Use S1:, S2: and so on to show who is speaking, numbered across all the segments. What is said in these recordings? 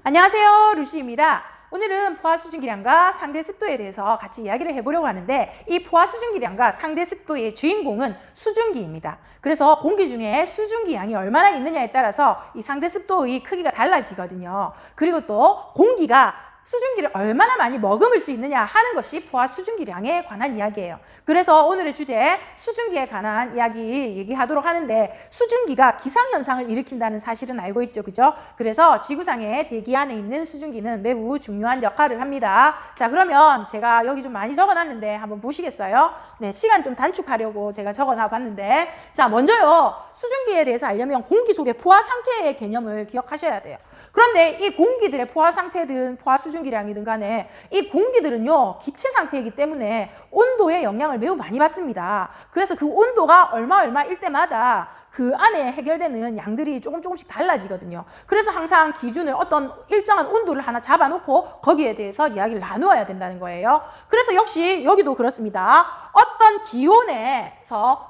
S1: 안녕하세요, 루시입니다. 오늘은 포화 수증기량과 상대 습도에 대해서 같이 이야기를 해보려고 하는데, 이 포화 수증기량과 상대 습도의 주인공은 수증기입니다. 그래서 공기 중에 수증기 양이 얼마나 있느냐에 따라서 이 상대 습도의 크기가 달라지거든요. 그리고 또 공기가 수증기를 얼마나 많이 머금을 수 있느냐 하는 것이 포화 수증기량에 관한 이야기예요. 그래서 오늘의 주제 수증기에 관한 이야기 얘기하도록 하는데, 수증기가 기상현상을 일으킨다는 사실은 알고 있죠, 그죠? 그래서 지구상의 대기 안에 있는 수증기는 매우 중요한 역할을 합니다. 자, 그러면 제가 여기 좀 많이 적어놨는데 한번 보시겠어요? 네, 시간 좀 단축하려고 제가 적어놔봤는데, 자, 먼저요, 수증기에 대해서 알려면 공기 속의 포화 상태의 개념을 기억하셔야 돼요. 그런데 이 공기들의 포화 상태든 포화 수증기량이든 간에 이 공기들은요, 기체 상태이기 때문에 온도의 영향을 매우 많이 받습니다. 그래서 그 온도가 얼마일 때마다 그 안에 해결되는 양들이 조금씩 달라지거든요. 그래서 항상 기준을 어떤 일정한 온도를 하나 잡아놓고 거기에 대해서 이야기를 나누어야 된다는 거예요. 그래서 역시 여기도 그렇습니다. 어떤 기온에서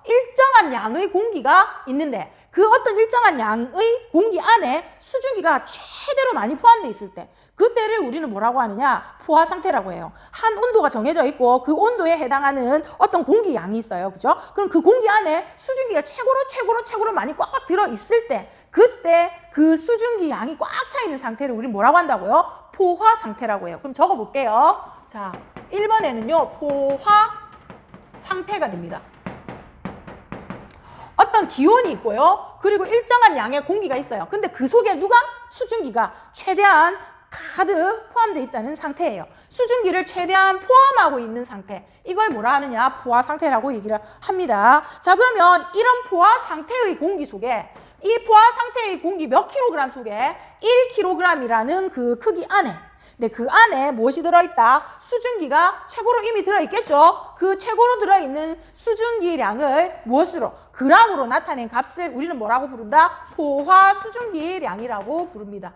S1: 일정한 양의 공기가 있는데, 그 어떤 일정한 양의 공기 안에 수증기가 최대로 많이 포함되어 있을 때, 그때를 우리는 뭐라고 하느냐? 포화 상태라고 해요. 한 온도가 정해져 있고 그 온도에 해당하는 어떤 공기 양이 있어요. 그죠? 그럼 그 공기 안에 수증기가 최고로 많이 꽉꽉 들어있을 때, 그때 그 수증기 양이 꽉 차 있는 상태를 우리는 뭐라고 한다고요? 포화 상태라고 해요. 그럼 적어볼게요. 자, 1번에는요, 포화 상태가 됩니다. 어떤 기온이 있고요. 그리고 일정한 양의 공기가 있어요. 근데 그 속에 누가? 수증기가 최대한 가득 포함되어 있다는 상태예요. 수증기를 최대한 포함하고 있는 상태. 이걸 뭐라 하느냐? 포화 상태라고 얘기를 합니다. 자, 그러면 이런 포화 상태의 공기 속에, 이 포화 상태의 공기 몇 킬로그램 속에 1kg이라는 그 크기 안에, 네, 그 안에 무엇이 들어있다? 수증기가 최고로 이미 들어있겠죠? 그 최고로 들어있는 수증기량을 무엇으로? 그람으로 나타낸 값을 우리는 뭐라고 부른다? 포화 수증기량이라고 부릅니다.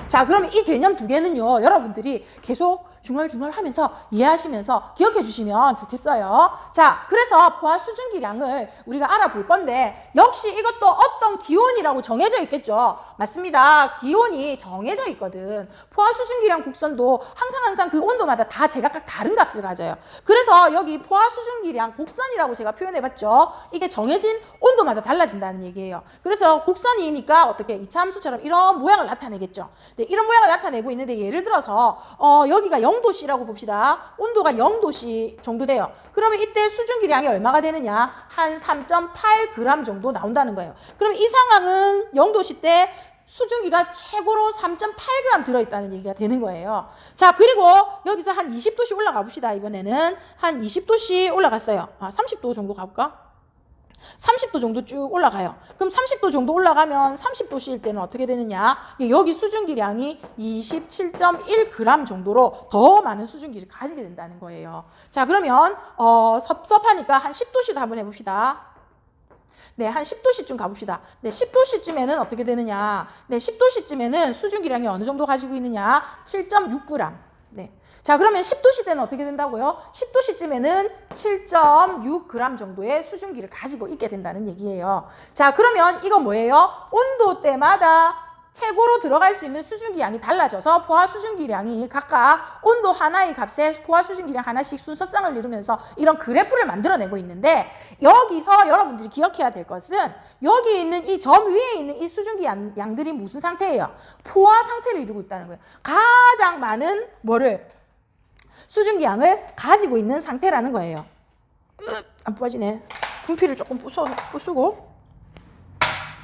S1: 자, 그러면 이 개념 두 개는요, 여러분들이 계속 중얼중얼 하면서 이해하시면서 기억해 주시면 좋겠어요. 자, 그래서 포화 수증기량을 우리가 알아볼 건데, 역시 이것도 어떤 기온이라고 정해져 있겠죠. 맞습니다. 기온이 정해져 있거든. 포화 수증기량 곡선도 항상 그 온도마다 다 제각각 다른 값을 가져요. 그래서 여기 포화 수증기량 곡선이라고 제가 표현해봤죠. 이게 정해진 온도마다 달라진다는 얘기예요. 그래서 곡선이니까 어떻게 이차함수처럼 이런 모양을 나타내겠죠. 네, 이런 모양을 나타내고 있는데, 예를 들어서 여기가 0도씨라고 봅시다. 온도가 0도씨 정도 돼요. 그러면 이때 수증기량이 얼마가 되느냐? 한 3.8g 정도 나온다는 거예요. 그럼 이 상황은 0도씨 때 수증기가 최고로 3.8g 들어있다는 얘기가 되는 거예요. 자, 그리고 여기서 한 20도씨 올라가 봅시다. 이번에는 한 20도씨 올라갔어요. 30도 정도 가볼까? 30도 정도 쭉 올라가요. 그럼 30도 정도 올라가면 30도씨일 때는 어떻게 되느냐? 여기 수증기량이 27.1g 정도로 더 많은 수증기를 가지게 된다는 거예요. 자, 그러면 섭섭하니까 한 10도씨도 한번 해봅시다. 네, 한 10도씨쯤 가봅시다. 네, 10도씨쯤에는 어떻게 되느냐? 네, 10도씨쯤에는 수증기량이 어느 정도 가지고 있느냐? 7.6g. 네. 자, 그러면 10도씨 때는 어떻게 된다고요? 10도씨쯤에는 7.6g 정도의 수증기를 가지고 있게 된다는 얘기예요. 자, 그러면 이건 뭐예요? 온도대마다 최고로 들어갈 수 있는 수증기 양이 달라져서 포화 수증기량이 각각 온도 하나의 값에 포화 수증기량 하나씩 순서쌍을 이루면서 이런 그래프를 만들어내고 있는데, 여기서 여러분들이 기억해야 될 것은 여기 있는 이 점 위에 있는 이 수증기 양들이 무슨 상태예요? 포화 상태를 이루고 있다는 거예요. 가장 많은 수증기 양을 가지고 있는 상태라는 거예요. 안 부러지네. 분필을 조금 부수고.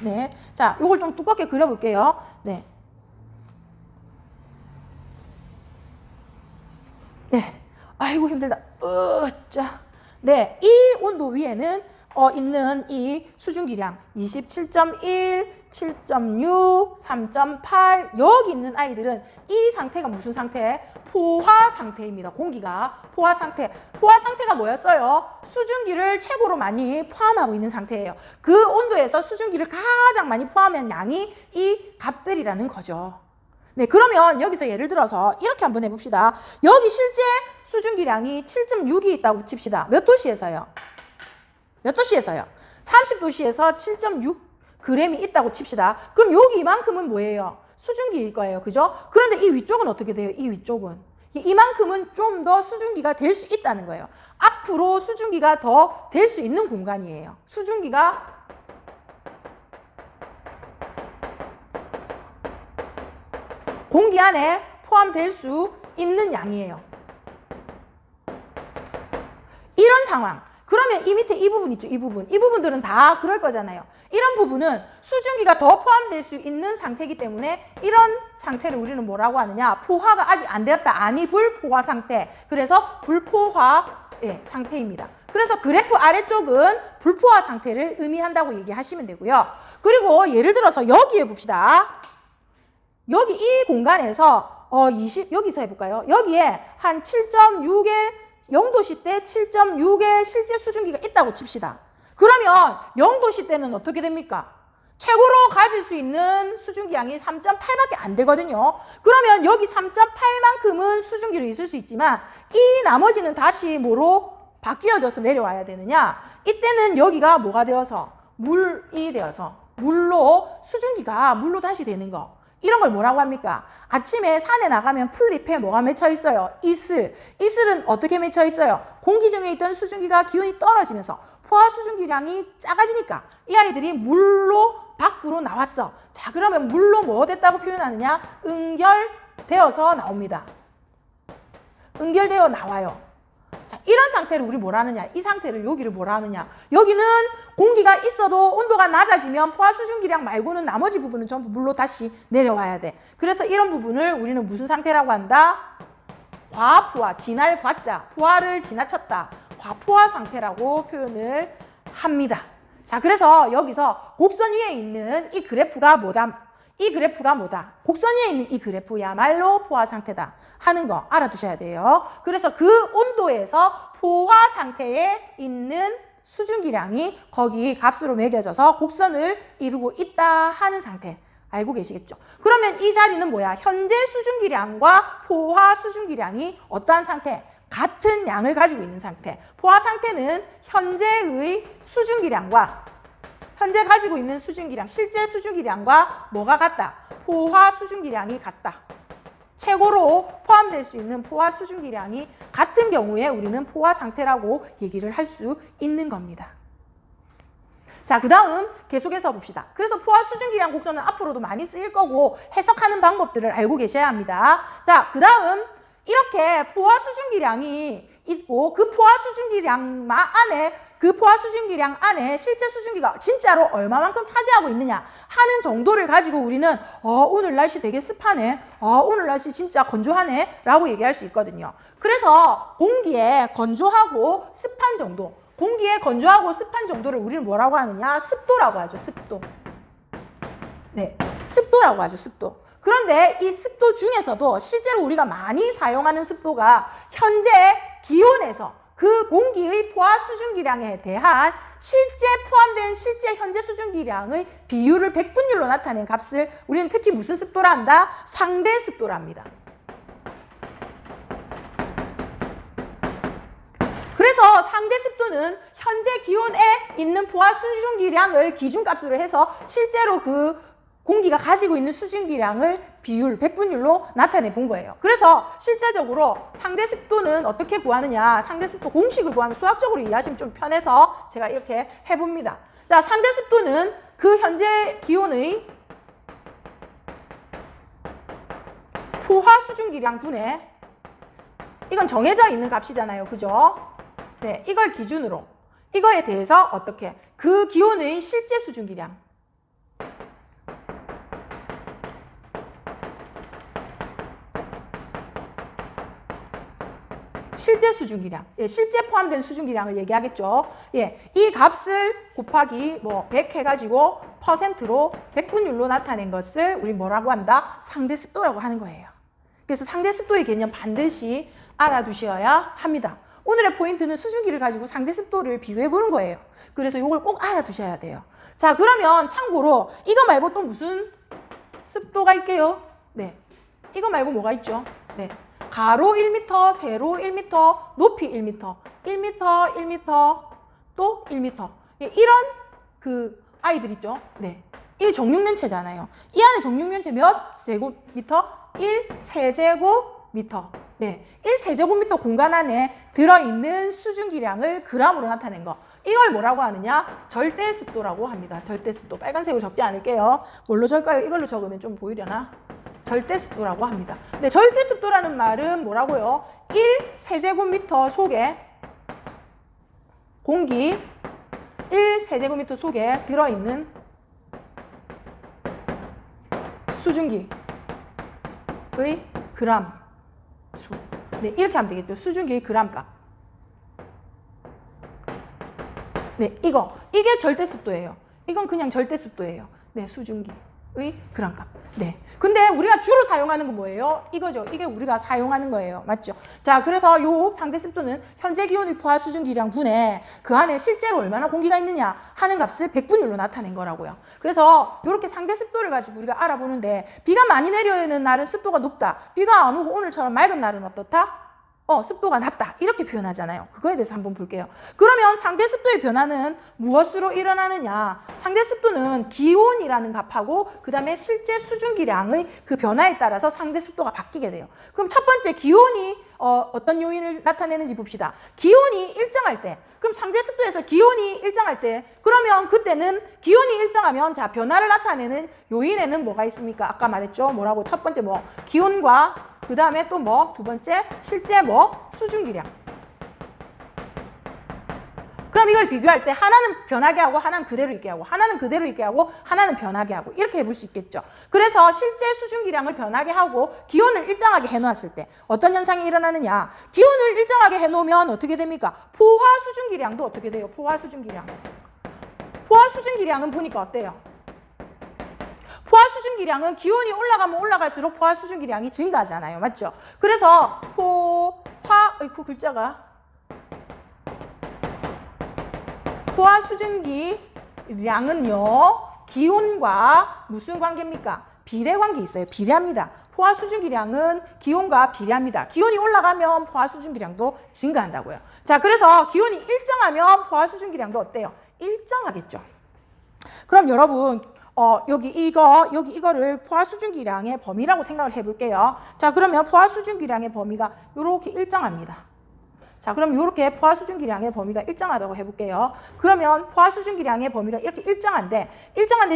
S1: 네. 자, 이걸 좀 두껍게 그려볼게요. 네. 네. 아이고, 힘들다. 자. 네. 이 온도 위에는 있는 이 수증기량 27.1, 7.6, 3.8 여기 있는 아이들은 이 상태가 무슨 상태? 포화 상태입니다. 공기가 포화 상태. 포화 상태가 뭐였어요? 수증기를 최고로 많이 포함하고 있는 상태예요. 그 온도에서 수증기를 가장 많이 포함한 양이 이 값들이라는 거죠. 네, 그러면 여기서 예를 들어서 이렇게 한번 해봅시다. 여기 실제 수증기량이 7.6이 있다고 칩시다. 몇 도시에서요? 몇 도시에서요? 30도씨에서 7.6 g이 있다고 칩시다. 그럼 여기 이만큼은 뭐예요? 수증기일 거예요. 그죠? 그런데 이 위쪽은 어떻게 돼요? 이 위쪽은. 이만큼은 좀 더 수증기가 될 수 있다는 거예요. 앞으로 수증기가 더 될 수 있는 공간이에요. 수증기가 공기 안에 포함될 수 있는 양이에요. 이런 상황. 그러면 이 밑에 이 부분 있죠? 이 부분. 이 부분들은 다 그럴 거잖아요. 이런 부분은 수증기가 더 포함될 수 있는 상태이기 때문에 이런 상태를 우리는 뭐라고 하느냐? 포화가 아직 안 되었다. 아니 불포화 상태. 그래서 불포화 상태입니다. 그래서 그래프 아래쪽은 불포화 상태를 의미한다고 얘기하시면 되고요. 그리고 예를 들어서 여기에 봅시다. 여기 이 공간에서 여기서 해볼까요? 여기에 한 7.6의 0도씨 때 7.6의 실제 수증기가 있다고 칩시다. 그러면 0도씨 때는 어떻게 됩니까? 최고로 가질 수 있는 수증기 양이 3.8밖에 안 되거든요. 그러면 여기 3.8만큼은 수증기로 있을 수 있지만 이 나머지는 다시 뭐로 바뀌어져서 내려와야 되느냐? 이때는 여기가 뭐가 되어서? 물이 되어서 수증기가 물로 다시 되는 거. 이런 걸 뭐라고 합니까? 아침에 산에 나가면 풀잎에 뭐가 맺혀 있어요? 이슬. 이슬은 어떻게 맺혀 있어요? 공기 중에 있던 수증기가 기온이 떨어지면서 포화 수증기량이 작아지니까 이 아이들이 물로 밖으로 나왔어. 자, 그러면 물로 뭐 됐다고 표현하느냐? 응결되어서 나옵니다. 응결되어 나와요. 자, 이런 상태를 우리 뭐라 하느냐? 이 상태를 여기를 뭐라 하느냐? 여기는 공기가 있어도 온도가 낮아지면 포화 수증기량 말고는 나머지 부분은 전부 물로 다시 내려와야 돼. 그래서 이런 부분을 우리는 무슨 상태라고 한다? 과포화, 지날 과자, 포화를 지나쳤다. 과포화 상태라고 표현을 합니다. 자, 그래서 여기서 곡선 위에 있는 이 그래프가 뭐다? 이 그래프가 뭐다? 곡선 위에 있는 이 그래프야말로 포화 상태다 하는 거 알아두셔야 돼요. 그래서 그 온도에서 포화 상태에 있는 수증기량이 거기 값으로 매겨져서 곡선을 이루고 있다 하는 상태. 알고 계시겠죠? 그러면 이 자리는 뭐야? 현재 수증기량과 포화 수증기량이 어떠한 상태? 같은 양을 가지고 있는 상태. 포화 상태는 현재의 수증기량과 현재 가지고 있는 수증기량, 실제 수증기량과 뭐가 같다? 포화 수증기량이 같다. 최고로 포함될 수 있는 포화 수증기량이 같은 경우에 우리는 포화 상태라고 얘기를 할 수 있는 겁니다. 자, 그 다음 계속해서 봅시다. 그래서 포화 수증기량 곡선은 앞으로도 많이 쓰일 거고 해석하는 방법들을 알고 계셔야 합니다. 자, 그 다음 이렇게 포화 수증기량이 있고 그 포화 수증기량 안에 실제 수증기가 진짜로 얼마만큼 차지하고 있느냐 하는 정도를 가지고 우리는 오늘 날씨 되게 습하네, 오늘 날씨 진짜 건조하네 라고 얘기할 수 있거든요. 그래서 공기의 건조하고 습한 정도, 공기의 건조하고 습한 정도를 우리는 뭐라고 하느냐? 습도라고 하죠. 습도. 네, 습도라고 하죠. 습도. 그런데 이 습도 중에서도 실제로 우리가 많이 사용하는 습도가 현재 기온에서 그 공기의 포화 수증기량에 대한 실제 포함된 실제 현재 수증기량의 비율을 백분율로 나타낸 값을 우리는 특히 무슨 습도라 한다? 상대 습도라 합니다. 그래서 상대 습도는 현재 기온에 있는 포화 수증기량을 기준값으로 해서 실제로 그 공기가 가지고 있는 수증기량을 비율, 백분율로 나타내 본 거예요. 그래서 실제적으로 상대 습도는 어떻게 구하느냐? 상대 습도 공식을 구하면 수학적으로 이해하시면 좀 편해서 제가 이렇게 해봅니다. 자, 상대 습도는 그 현재 기온의 포화 수증기량 분의 이건 정해져 있는 값이잖아요. 그죠? 네, 이걸 기준으로 이거에 대해서 어떻게? 그 기온의 실제 수증기량 실제 수증기량, 실제 포함된 수증기량을 얘기하겠죠. 이 값을 곱하기 100 해가지고 퍼센트로 백분율로 나타낸 것을 우리 뭐라고 한다? 상대 습도라고 하는 거예요. 그래서 상대 습도의 개념 반드시 알아두셔야 합니다. 오늘의 포인트는 수증기를 가지고 상대 습도를 비교해 보는 거예요. 그래서 이걸 꼭 알아두셔야 돼요. 자, 그러면 참고로 이거 말고 또 무슨 습도가 있게요? 네, 이거 말고 뭐가 있죠? 네. 가로 1m, 세로 1m, 높이 1m, 1m, 1m, 또 1m. 이런 그 아이들 있죠? 네. 이 정육면체잖아요. 이 안에 정육면체 몇 제곱미터? 1세제곱미터. 네, 1세제곱미터 공간 안에 들어있는 수증기량을 g으로 나타낸 거. 이걸 뭐라고 하느냐? 절대습도라고 합니다. 절대습도. 빨간색으로 적지 않을게요. 뭘로 적을까요? 이걸로 적으면 좀 보이려나? 절대습도라고 합니다. 네, 절대습도라는 말은 뭐라고요? 1세제곱미터 속에 공기 1세제곱미터 속에 들어있는 수증기의 그람 수. 네, 이렇게 하면 되겠죠. 수증기의 그람 값. 네, 이게 절대습도예요. 이건 그냥 절대습도예요. 네, 수증기의 그람값. 네. 근데 우리가 주로 사용하는 건 뭐예요? 이거죠. 이게 우리가 사용하는 거예요. 맞죠? 자, 그래서 요 상대습도는 현재 기온의 포화 수증기량 분에 그 안에 실제로 얼마나 공기가 있느냐 하는 값을 100분의 1로 나타낸 거라고요. 그래서 이렇게 상대습도를 가지고 우리가 알아보는데 비가 많이 내려오는 날은 습도가 높다. 비가 안 오고 오늘처럼 맑은 날은 어떻다? 습도가 낮다. 이렇게 표현하잖아요. 그거에 대해서 한번 볼게요. 그러면 상대습도의 변화는 무엇으로 일어나느냐? 상대습도는 기온이라는 값하고 그 다음에 실제 수증기량의 그 변화에 따라서 상대습도가 바뀌게 돼요. 그럼 첫 번째 기온이 어떤 요인을 나타내는지 봅시다. 기온이 일정할 때, 그럼 상대습도에서 기온이 일정할 때, 그러면 그때는 기온이 일정하면 자 변화를 나타내는 요인에는 뭐가 있습니까? 아까 말했죠. 뭐라고? 첫 번째 뭐 기온과 그 다음에 또 뭐? 두 번째, 실제 뭐? 수증기량. 그럼 이걸 비교할 때 하나는 변하게 하고 하나는 그대로 있게 하고 하나는 그대로 있게 하고 하나는 변하게 하고 이렇게 해볼 수 있겠죠. 그래서 실제 수증기량을 변하게 하고 기온을 일정하게 해놓았을 때 어떤 현상이 일어나느냐. 기온을 일정하게 해놓으면 어떻게 됩니까? 포화 수증기량도 어떻게 돼요? 포화 수증기량. 포화 수증기량은 보니까 어때요? 포화 수증기량은 기온이 올라가면 올라갈수록 포화 수증기량이 증가하잖아요. 맞죠? 그래서 어이쿠 글자가 포화 수증기량은요. 기온과 무슨 관계입니까? 비례 관계 있어요. 비례합니다. 포화 수증기량은 기온과 비례합니다. 기온이 올라가면 포화 수증기량도 증가한다고요. 자, 그래서 기온이 일정하면 포화 수증기량도 어때요? 일정하겠죠. 그럼 여러분 여기 이거를 포화 수증기량의 범위라고 생각을 해볼게요. 자, 그러면 포화 수증기량의 범위가 이렇게 일정합니다. 자, 그럼 이렇게 포화 수증기량의 범위가 일정하다고 해볼게요. 그러면 포화 수증기량의 범위가 이렇게 일정한데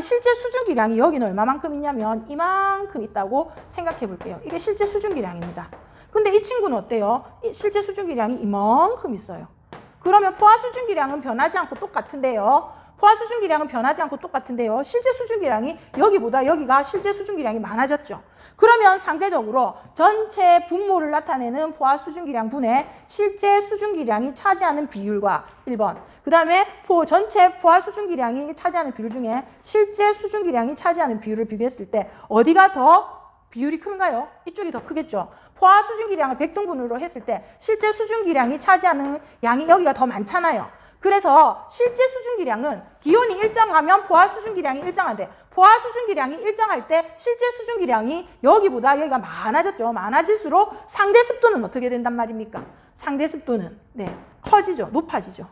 S1: 실제 수증기량이 여기는 얼마만큼 있냐면 이만큼 있다고 생각해 볼게요. 이게 실제 수증기량입니다. 근데 이 친구는 어때요? 실제 수증기량이 이만큼 있어요. 그러면 포화 수증기량은 변하지 않고 똑같은데요. 포화 수증기량은 변하지 않고 똑같은데요. 실제 수증기량이 여기보다 여기가 실제 수증기량이 많아졌죠. 그러면 상대적으로 전체 분모를 나타내는 포화 수증기량 분의 실제 수증기량이 차지하는 비율과 1번 그 다음에 전체 포화 수증기량이 차지하는 비율 중에 실제 수증기량이 차지하는 비율을 비교했을 때 어디가 더 비율이 큰가요? 이쪽이 더 크겠죠. 포화 수증기량을 100등분으로 했을 때 실제 수증기량이 차지하는 양이 여기가 더 많잖아요. 그래서 실제 수증기량은 기온이 일정하면 포화 수증기량이 일정한데 포화 수증기량이 일정할 때 실제 수증기량이 여기보다 여기가 많아졌죠. 많아질수록 상대 습도는 어떻게 된단 말입니까? 상대 습도는 커지죠. 높아지죠.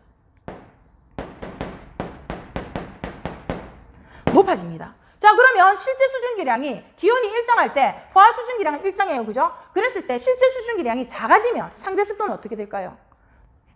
S1: 높아집니다. 자, 그러면 실제 수증기량이 기온이 일정할 때 포화 수증기량은 일정해요. 그죠? 그랬을 때 실제 수증기량이 작아지면 상대 습도는 어떻게 될까요?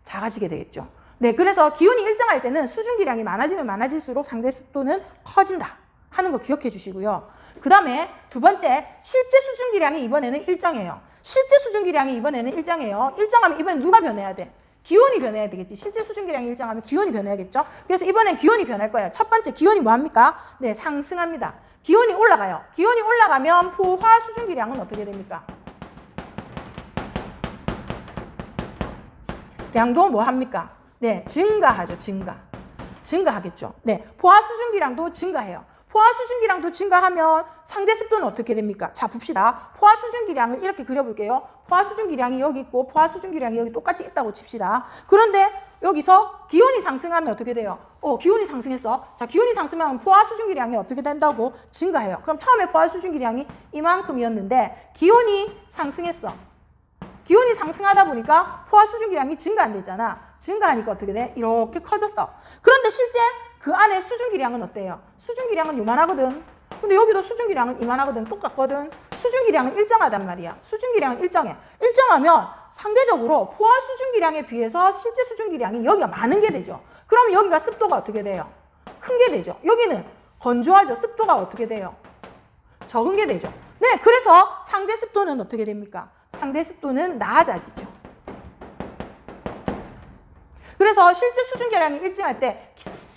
S1: 작아지게 되겠죠. 네, 그래서 기온이 일정할 때는 수증기량이 많아지면 많아질수록 상대 습도는 커진다 하는 거 기억해 주시고요. 그 다음에 두 번째, 실제 수증기량이 이번에는 일정해요. 실제 수증기량이 이번에는 일정해요. 일정하면 이번엔 누가 변해야 돼? 기온이 변해야 되겠지. 실제 수증기량이 일정하면 기온이 변해야겠죠. 그래서 이번엔 기온이 변할 거예요. 첫 번째 기온이 뭐합니까? 네, 상승합니다. 기온이 올라가요. 기온이 올라가면 포화 수증기량은 어떻게 됩니까? 량도 뭐 합니까? 네, 증가하죠. 증가하겠죠. 네, 포화 수증기량도 증가해요. 포화 수증기량도 증가하면 상대 습도는 어떻게 됩니까? 자, 봅시다. 포화 수증기량을 이렇게 그려볼게요. 포화 수증기량이 여기 있고 포화 수증기량이 여기 똑같이 있다고 칩시다. 그런데 여기서 기온이 상승하면 어떻게 돼요? 기온이 상승했어. 자, 기온이 상승하면 포화 수증기량이 어떻게 된다고? 증가해요. 그럼 처음에 포화 수증기량이 이만큼이었는데 기온이 상승했어. 기온이 상승하다 보니까 포화 수증기량이 증가 안 되잖아. 증가하니까 어떻게 돼? 이렇게 커졌어. 그런데 실제 그 안에 수증기량은 어때요? 수증기량은 요만하거든. 근데 여기도 수증기량은 이만하거든. 똑같거든. 수증기량은 일정하단 말이야. 수증기량은 일정해. 일정하면 상대적으로 포화 수증기량에 비해서 실제 수증기량이 여기가 많은 게 되죠. 그럼 여기가 습도가 어떻게 돼요? 큰 게 되죠. 여기는 건조하죠. 습도가 어떻게 돼요? 적은 게 되죠. 네, 그래서 상대 습도는 어떻게 됩니까? 상대 습도는 낮아지죠. 그래서 실제 수증기량이 일정할 때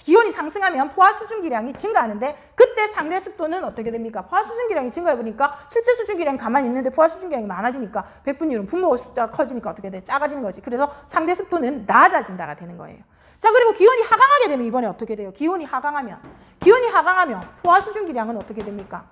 S1: 기온이 상승하면 포화 수증기량이 증가하는데 그때 상대 습도는 어떻게 됩니까? 포화 수증기량이 증가해보니까 실제 수증기량이 가만히 있는데 포화 수증기량이 많아지니까 백분율은 분모의 숫자가 커지니까 어떻게 돼? 작아지는 거지. 그래서 상대 습도는 낮아진다가 되는 거예요. 자, 그리고 기온이 하강하게 되면 이번에 어떻게 돼요? 기온이 하강하면 포화 수증기량은 어떻게 됩니까?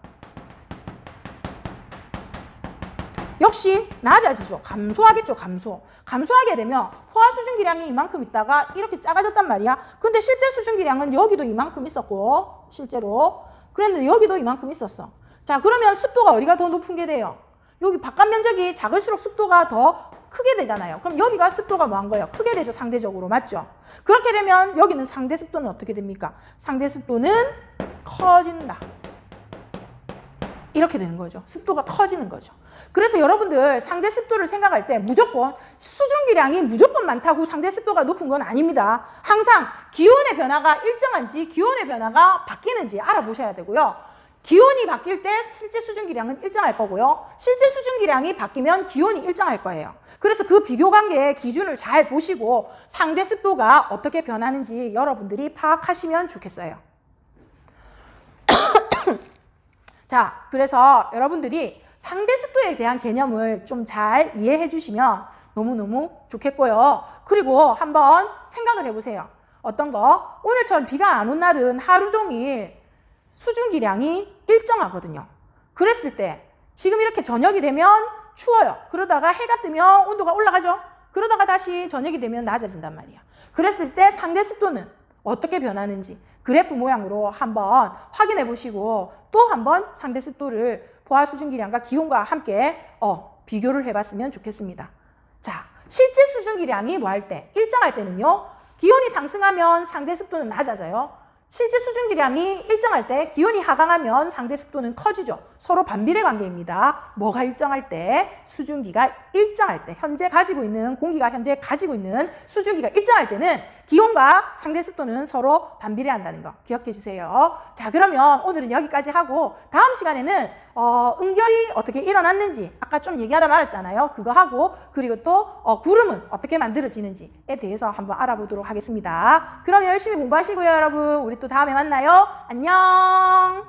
S1: 역시 낮아지죠. 감소하겠죠. 감소하게 되면 포화 수증기량이 이만큼 있다가 이렇게 작아졌단 말이야. 근데 실제 수증기량은 여기도 이만큼 있었고 실제로 그랬는데 여기도 이만큼 있었어. 자, 그러면 습도가 어디가 더 높은 게 돼요? 여기 바깥 면적이 작을수록 습도가 더 크게 되잖아요. 그럼 여기가 습도가 뭐한 거예요? 크게 되죠. 상대적으로. 맞죠? 그렇게 되면 여기는 상대 습도는 어떻게 됩니까? 상대 습도는 커진다. 이렇게 되는 거죠. 습도가 커지는 거죠. 그래서 여러분들 상대 습도를 생각할 때 무조건 수증기량이 무조건 많다고 상대 습도가 높은 건 아닙니다. 항상 기온의 변화가 일정한지 기온의 변화가 바뀌는지 알아보셔야 되고요. 기온이 바뀔 때 실제 수증기량은 일정할 거고요. 실제 수증기량이 바뀌면 기온이 일정할 거예요. 그래서 그 비교 관계의 기준을 잘 보시고 상대 습도가 어떻게 변하는지 여러분들이 파악하시면 좋겠어요. 자, 그래서 여러분들이 상대 습도에 대한 개념을 좀 잘 이해해 주시면 너무너무 좋겠고요. 그리고 한번 생각을 해보세요. 어떤 거? 오늘처럼 비가 안 온 날은 하루 종일 수증기량이 일정하거든요. 그랬을 때 지금 이렇게 저녁이 되면 추워요. 그러다가 해가 뜨면 온도가 올라가죠. 그러다가 다시 저녁이 되면 낮아진단 말이야. 그랬을 때 상대 습도는 어떻게 변하는지 그래프 모양으로 한번 확인해 보시고 또 한번 상대 습도를 포화 수증기량과 기온과 함께 비교를 해봤으면 좋겠습니다. 자, 실제 수증기량이 뭐 할 때? 일정할 때는요. 기온이 상승하면 상대 습도는 낮아져요. 실제 수증기량이 일정할 때 기온이 하강하면 상대 습도는 커지죠. 서로 반비례 관계입니다. 뭐가 일정할 때? 수증기가 일정할 때. 공기가 현재 가지고 있는 수증기가 일정할 때는 기온과 상대 습도는 서로 반비례한다는 거 기억해 주세요. 자, 그러면 오늘은 여기까지 하고 다음 시간에는 응결이 어떻게 일어났는지 아까 좀 얘기하다 말았잖아요. 그거 하고 그리고 또 구름은 어떻게 만들어지는지에 대해서 한번 알아보도록 하겠습니다. 그럼 열심히 공부하시고요, 여러분. 우리 또 다음에 만나요. 안녕.